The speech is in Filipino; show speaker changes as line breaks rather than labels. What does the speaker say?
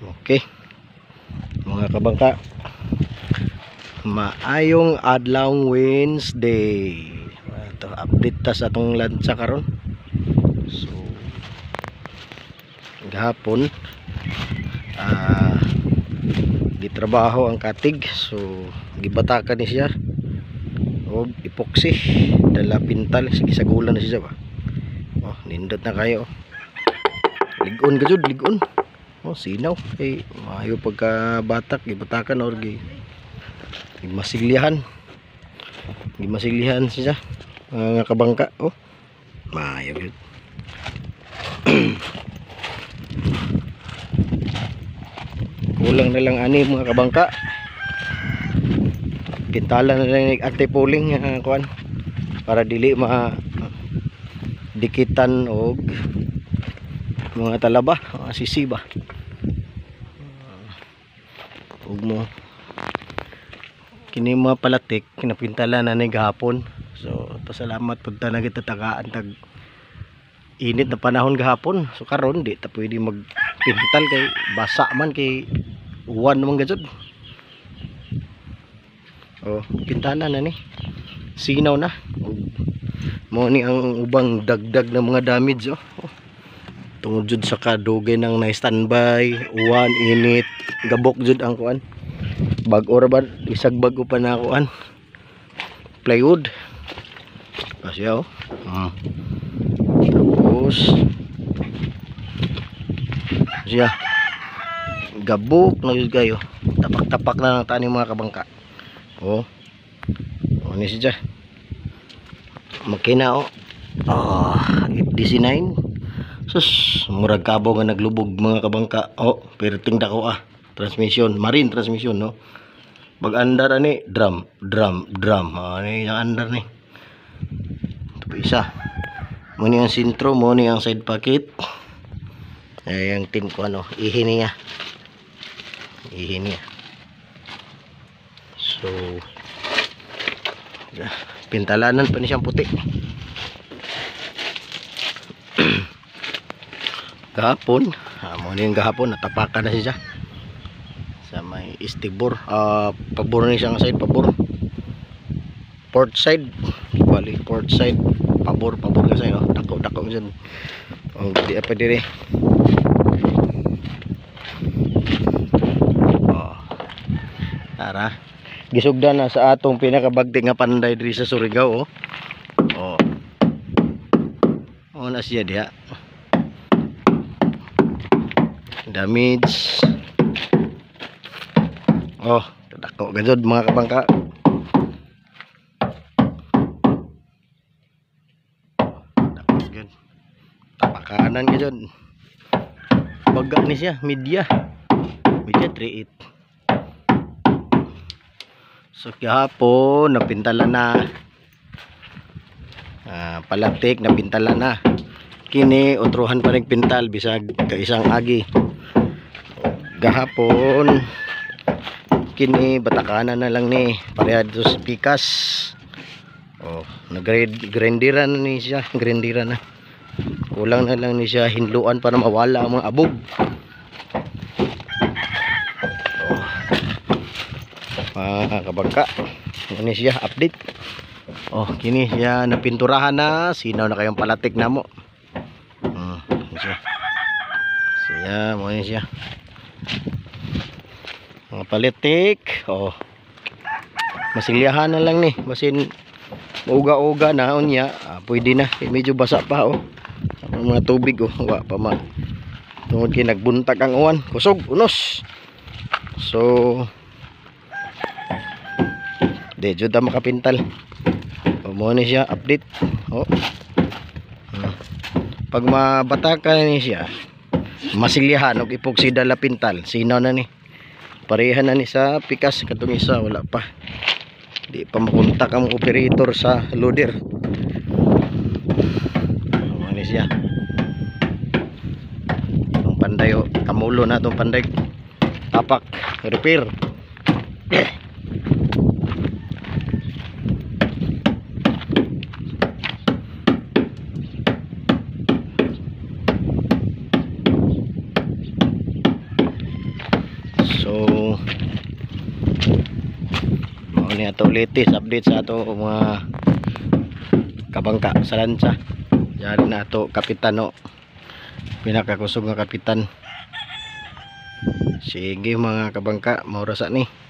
Okay, mga kabangka, maayong adlaw Wednesday. Ito, update ta sa atong lansa karon. So gahapon gitrabaho ang katig, so gibatakan ni siya og epoxy, dala pintal, sige sagulan na siya ba. Oh, nindot na kayo. Ligon ka jud, ligon. Oh, sinaw kay maayo pagka batak gibatakan or gimasilyahan siya mga kabangka. Oh, maayo gyud. Kulang na lang ani mga kabangka, pintalan na lang anti-pulling kuan para dili dikitan og mga talaba, sisiba ug mo kini mga palatik kinapintalan na ni gahapon. So pasalamat pud ta nagitatagaan tag init na panahon gahapon. So karon di ta pwede magpintal kay basa man, kay uwan naman gajud. Oh, pintalan na ni, sinaw na. Mo ni ang ubang dagdag na mga damage. Tungod jud sa kadugay nang na-standby, uwan, init, gabok jud ang kuan. Bag-o ra ba, isag bag-o pa na kuan. Plywood. Kasya Tapos siya gabok na jud kayo. Tapak-tapak na lang tani mga kabangka. Oh. Ni siya. Makina DC9. Sus, murag kabo nga naglubog mga kabangka. Oh, pero tingda ko transmission, marine transmission, no. Pag andar ani drum. Ani yang andar ni. Ito pa isa. Mo ni ang sintro, mo ni ang side pocket. Yang tin ko ihi niya. So pintalanan pa ni siyang puti. Gahapon, mo ni gahapon natapakan na siya sa may istibor, pabor ni siyang side, pabor port side, bali port side, pabor kasi dako dyan. Di apa dire. Tara, gisugdan na sa atong pinakabagti nga panday diri sa Surigao. Na siya diha. Damage. Dako gajud mga kabangka. Dako gajud. Tapakanan gajud. Baga ni siya, media 38. So kahapon napintalan na. Palatik napintalan na. Kini utruhan pa nagpintal bisag ka isang agi. Gahapon kini batakanan na lang ni pareha dito sa pikas. Nagrindiran na ni siya, grindiran na. Kulang na lang ni siya hinluan para mawala ang mga abog. Kabangka, ini siya update. Kini siya napinturahan na, sinaw na kayong palatik na mo. Siya mo ni siya mga palitik. Masilyahan na lang ni, basin uga-uga na unya. Pwede na, medyo basa pa ang mga tubig wa pa man. Tungod kay nagbuntag ang uwan, kusog, unos. So di jud ta makapintal. Mo ni siya update. Pag mabatakan ni siya, masilyahan og epoxy dala pintal, sinaw na ni. Parehan na ni sa pikas, katong isa wala pa. Di pa makontak ang operator sa loader. Mo ni siya. Ang panday kamulo na tong panday. Tapak, repair. ni ato latest update sa ato mga kabangka sa lansa. Yari na ato kapitan no. Pinakakusog nga kapitan. Sige mga kabangka, maura sa ni.